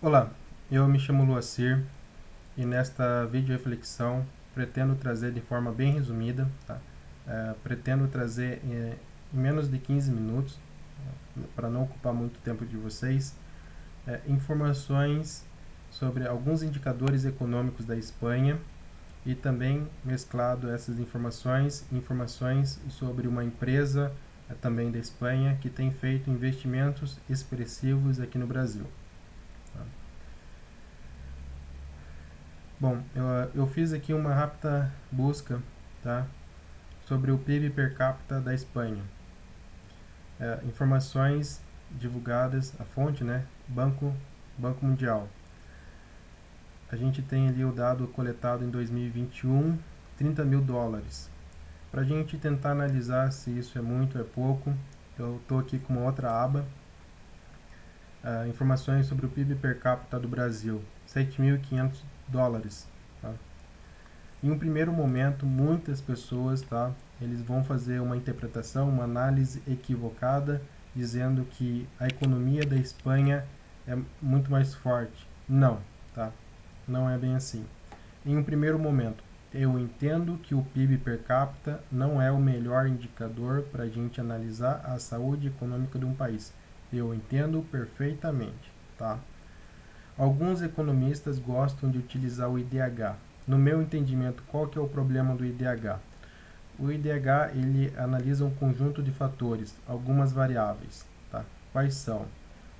Olá, eu me chamo Luacir e nesta vídeo reflexão pretendo trazer de forma bem resumida, tá? Pretendo trazer em menos de 15 minutos, para não ocupar muito tempo de vocês, informações sobre alguns indicadores econômicos da Espanha e também mesclado essas informações sobre uma empresa também da Espanha que tem feito investimentos expressivos aqui no Brasil. Tá? Bom, eu fiz aqui uma rápida busca, tá, sobre o PIB per capita da Espanha. Informações divulgadas, a fonte, né, Banco Mundial. A gente tem ali o dado coletado em 2021, 30 mil dólares. Para a gente tentar analisar se isso é muito ou é pouco, eu estou aqui com uma outra aba, informações sobre o PIB per capita do Brasil, 7.500 dólares. Tá? Em um primeiro momento, muitas pessoas, tá, eles vão fazer uma interpretação, uma análise equivocada, dizendo que a economia da Espanha é muito mais forte. Não, tá? Não é bem assim. Em um primeiro momento, eu entendo que o PIB per capita não é o melhor indicador para a gente analisar a saúde econômica de um país. Eu entendo perfeitamente, tá? Alguns economistas gostam de utilizar o IDH. No meu entendimento, qual que é o problema do IDH? O IDH ele analisa um conjunto de fatores, algumas variáveis. Tá? Quais são?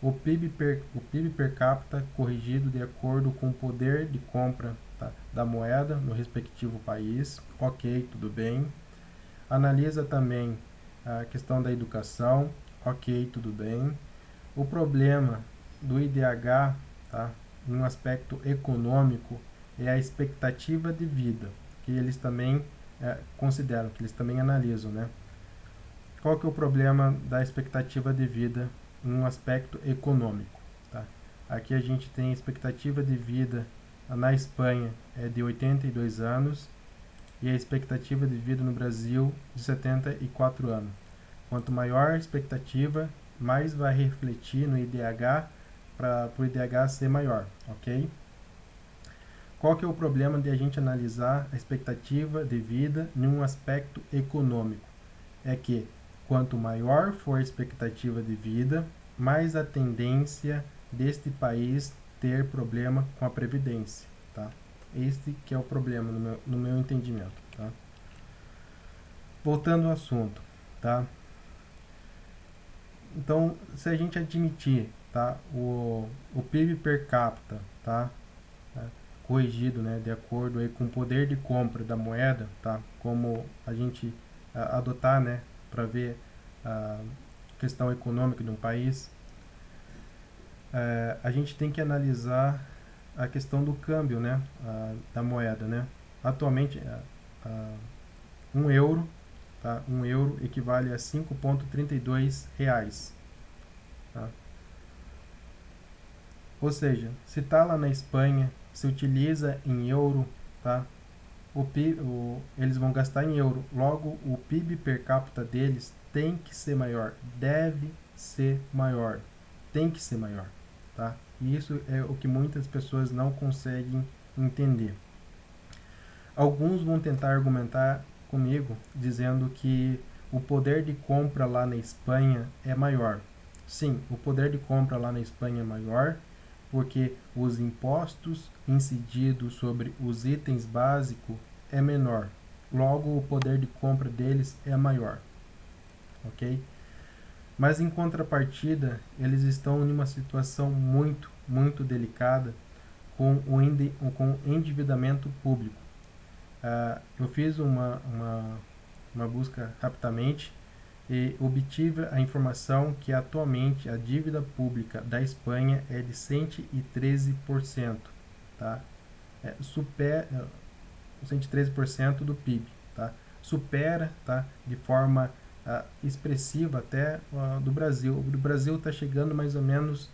O PIB per capita corrigido de acordo com o poder de compra, tá, da moeda no respectivo país. Ok, tudo bem. Analisa também a questão da educação. Ok, tudo bem. O problema do IDH, tá, em um aspecto econômico, é a expectativa de vida, que eles também consideram, que eles também analisam, né? Qual que é o problema da expectativa de vida em um aspecto econômico? Tá? Aqui a gente tem a expectativa de vida na Espanha é de 82 anos e a expectativa de vida no Brasil de 74 anos. Quanto maior a expectativa, mais vai refletir no IDH para o IDH ser maior, ok? Qual que é o problema de a gente analisar a expectativa de vida em um aspecto econômico? É que quanto maior for a expectativa de vida, mais a tendência deste país ter problema com a previdência, tá? Este que é o problema no meu entendimento, tá? Voltando ao assunto, tá? Então, se a gente admitir, tá, o PIB per capita, tá, corrigido, né, de acordo aí com o poder de compra da moeda, tá, como a gente adotar, né, para ver a questão econômica de um país, a gente tem que analisar a questão do câmbio, né, da moeda, né. Atualmente, um euro, tá, um euro equivale a 5,32 reais. Tá? Ou seja, se está lá na Espanha, se utiliza em euro, tá? Eles vão gastar em euro. Logo, o PIB per capita deles tem que ser maior. Deve ser maior. Tem que ser maior. Tá? E isso é o que muitas pessoas não conseguem entender. Alguns vão tentar argumentar comigo dizendo que o poder de compra lá na Espanha é maior. Sim, o poder de compra lá na Espanha é maior, porque os impostos incididos sobre os itens básicos é menor. Logo, o poder de compra deles é maior. Ok? Mas em contrapartida, eles estão em uma situação muito delicada com o endividamento público. Eu fiz uma busca rapidamente e obtive a informação que atualmente a dívida pública da Espanha é de 113%, tá? Supera 113% do PIB, tá? Supera, tá, de forma expressiva até do Brasil. O do Brasil está chegando mais ou menos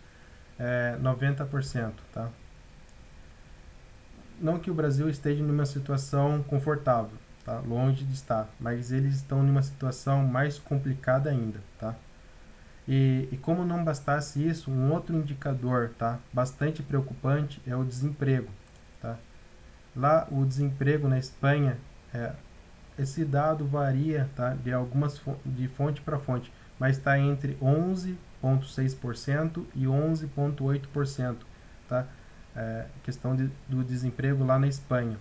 90%, tá? Não que o Brasil esteja numa situação confortável, tá? Longe de estar, mas eles estão numa situação mais complicada ainda, tá? E como não bastasse isso, um outro indicador, tá, bastante preocupante é o desemprego. Tá? Lá o desemprego na Espanha, esse dado varia, tá, de fonte para fonte, mas está entre 11,6% e 11,8%, tá? Questão do desemprego lá na Espanha.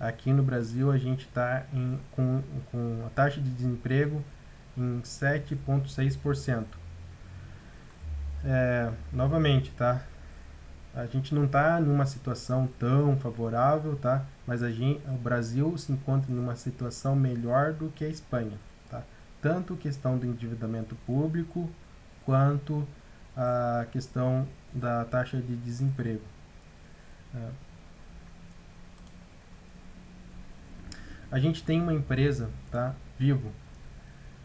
Aqui no Brasil a gente está com a taxa de desemprego em 7,6%. Novamente, tá? A gente não está numa situação tão favorável, tá? Mas o Brasil se encontra em uma situação melhor do que a Espanha, tá? Tanto questão do endividamento público quanto a questão da taxa de desemprego. A gente tem uma empresa, tá? Vivo.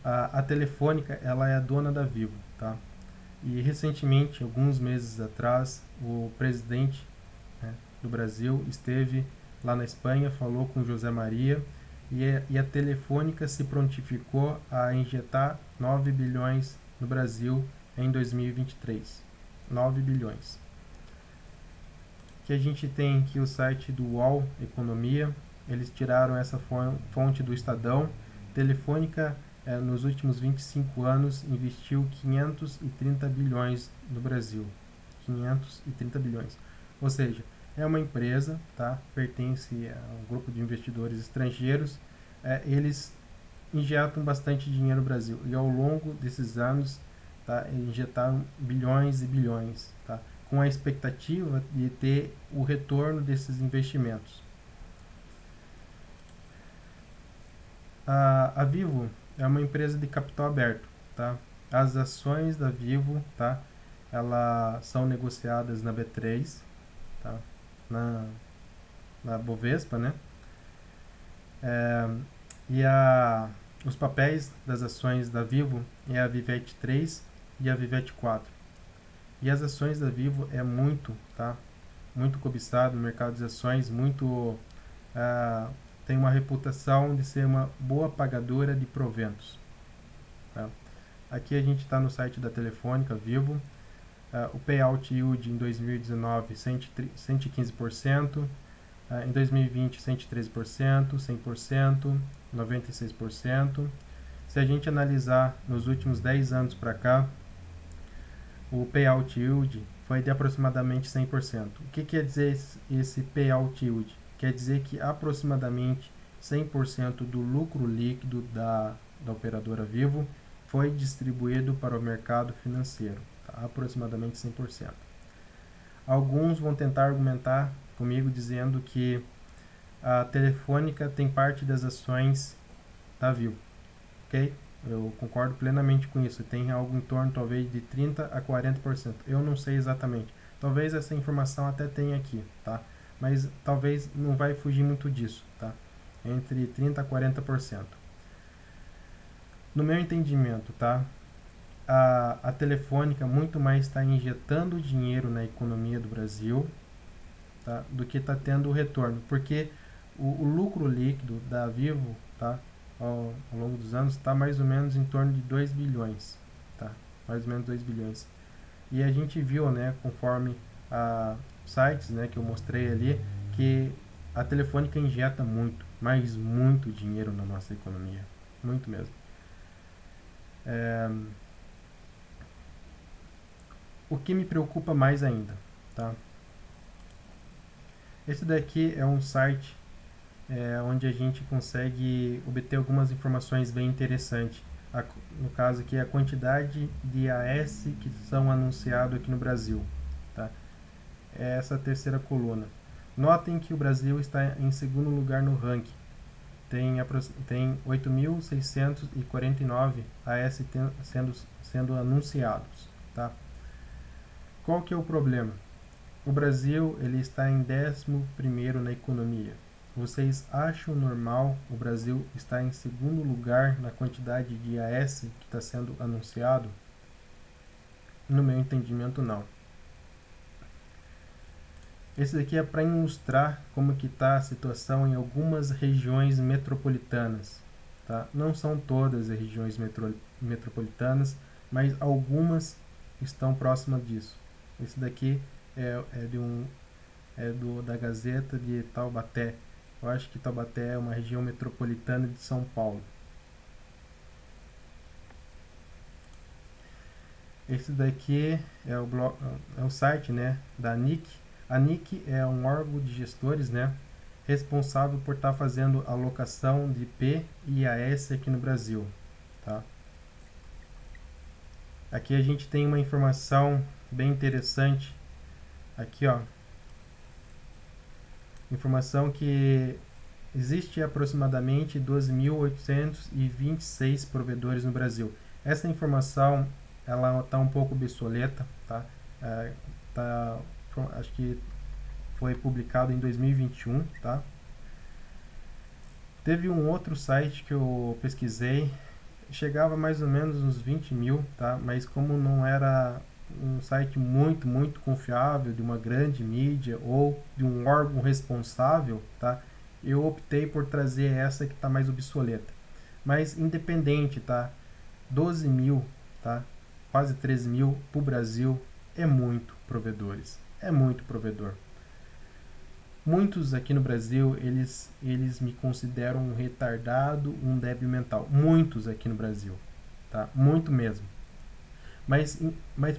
A Telefônica, ela é a dona da Vivo, tá? E recentemente, alguns meses atrás, o presidente, né, do Brasil esteve lá na Espanha, falou com José Maria e a Telefônica se prontificou a injetar 9 bilhões no Brasil em 2023. 9 bilhões. Que a gente tem aqui o site do UOL Economia, eles tiraram essa fonte do Estadão. Telefônica, nos últimos 25 anos, investiu 530 bilhões no Brasil. 530 bilhões. Ou seja, é uma empresa, tá? Pertence a um grupo de investidores estrangeiros. Eles injetam bastante dinheiro no Brasil. E ao longo desses anos, tá, injetaram bilhões e bilhões, tá? Com a expectativa de ter o retorno desses investimentos. A Vivo é uma empresa de capital aberto, tá? As ações da Vivo, tá, elas são negociadas na B3, tá? Na Bovespa, né? E os papéis das ações da Vivo é a Vivete 3 e a Vivete 4. E as ações da Vivo é muito, tá? Muito cobiçado no mercado de ações, tem uma reputação de ser uma boa pagadora de proventos. Tá? Aqui a gente está no site da Telefônica Vivo. O payout yield em 2019, 115%. Em 2020, 113%, 100%, 96%. Se a gente analisar nos últimos 10 anos para cá, o payout yield foi de aproximadamente 100%. O que quer dizer esse payout yield? Quer dizer que aproximadamente 100% do lucro líquido da operadora Vivo foi distribuído para o mercado financeiro. Tá? Aproximadamente 100%. Alguns vão tentar argumentar comigo dizendo que a Telefônica tem parte das ações da Vivo. Ok? Eu concordo plenamente com isso. Tem algo em torno talvez de 30% a 40%. Eu não sei exatamente. Talvez essa informação até tenha aqui, tá? Mas talvez não vai fugir muito disso, tá? Entre 30% a 40%. No meu entendimento, tá? A Telefônica muito mais está injetando dinheiro na economia do Brasil, tá, do que está tendo o retorno. Porque o lucro líquido da Vivo, tá, ao longo dos anos está mais ou menos em torno de 2 bilhões. Tá? Mais ou menos 2 bilhões. E a gente viu, né, conforme sites, né, que eu mostrei ali, que a Telefônica injeta muito, mas muito dinheiro na nossa economia. Muito mesmo. O que me preocupa mais ainda, tá? Esse daqui é um site onde a gente consegue obter algumas informações bem interessantes. No caso aqui, a quantidade de AS que são anunciados aqui no Brasil. Tá? É essa terceira coluna. Notem que o Brasil está em segundo lugar no ranking. Tem 8.649 AS sendo anunciados. Tá? Qual que é o problema? O Brasil ele está em 11º na economia. Vocês acham normal o Brasil estar em segundo lugar na quantidade de AS que está sendo anunciado? No meu entendimento, não. Esse daqui é para ilustrar como que está a situação em algumas regiões metropolitanas. Tá? Não são todas as regiões metropolitanas, mas algumas estão próximas disso. Esse daqui da Gazeta de Taubaté. Eu acho que Taubaté é uma região metropolitana de São Paulo. Esse daqui é o site, né, da ANIC. A ANIC é um órgão de gestores, né, responsável por estar fazendo alocação de IP e IAS aqui no Brasil. Tá? Aqui a gente tem uma informação bem interessante. Aqui, ó, informação que existe aproximadamente 12.826 provedores no Brasil. Essa informação ela está um pouco obsoleta, tá? Acho que foi publicado em 2021, tá? Teve um outro site que eu pesquisei, chegava mais ou menos uns 20 mil, tá? Mas como não era um site muito confiável, de uma grande mídia ou de um órgão responsável, tá? Eu optei por trazer essa que está mais obsoleta. Mas independente, tá? 12 mil, tá? Quase 13 mil para o Brasil é muito provedores. É muito provedor. Muitos aqui no Brasil, eles me consideram um retardado, um débil mental. Muitos aqui no Brasil, tá? Muito mesmo. Mas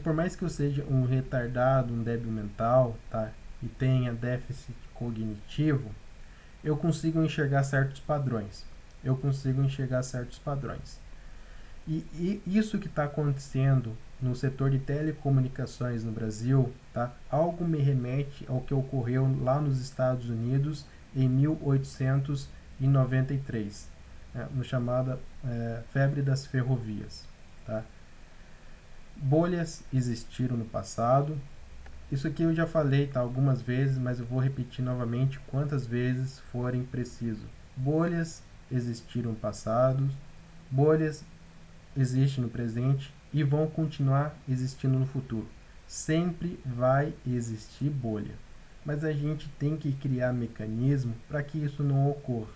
por mais que eu seja um retardado, um débil mental, tá? E tenha déficit cognitivo, eu consigo enxergar certos padrões. E isso que está acontecendo no setor de telecomunicações no Brasil, tá? Algo me remete ao que ocorreu lá nos Estados Unidos em 1893, no chamada febre das ferrovias. Tá? Bolhas existiram no passado. Isso aqui eu já falei, tá, algumas vezes, mas eu vou repetir novamente quantas vezes forem preciso. Bolhas existiram no passado, bolhas existem no presente e vão continuar existindo no futuro. Sempre vai existir bolha, mas a gente tem que criar mecanismo para que isso não ocorra,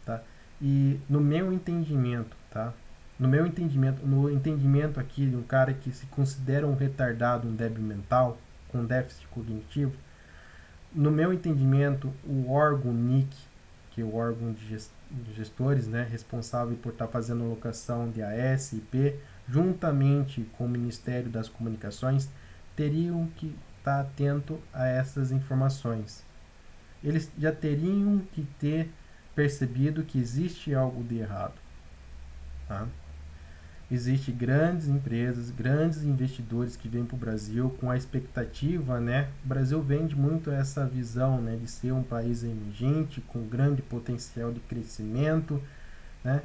tá? E no meu entendimento, tá? No entendimento aqui de um cara que se considera um retardado, um débil mental, com déficit cognitivo, no meu entendimento, o órgão NIC, que é o órgão de gestores, né, responsável por estar fazendo alocação de AS e IP, juntamente com o Ministério das Comunicações, teriam que estar atento a essas informações. Eles já teriam que ter percebido que existe algo de errado. Tá? Existem grandes empresas, grandes investidores que vêm para o Brasil com a expectativa, né? O Brasil vende muito essa visão, né, de ser um país emergente, com grande potencial de crescimento, né?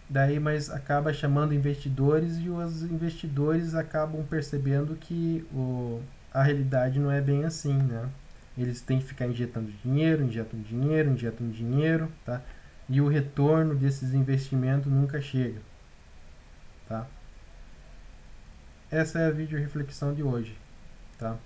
Daí, mas acaba chamando investidores e os investidores acabam percebendo que a realidade não é bem assim, né? Eles têm que ficar injetando dinheiro, tá? E o retorno desses investimentos nunca chega. Tá? Essa é a vídeo reflexão de hoje, tá?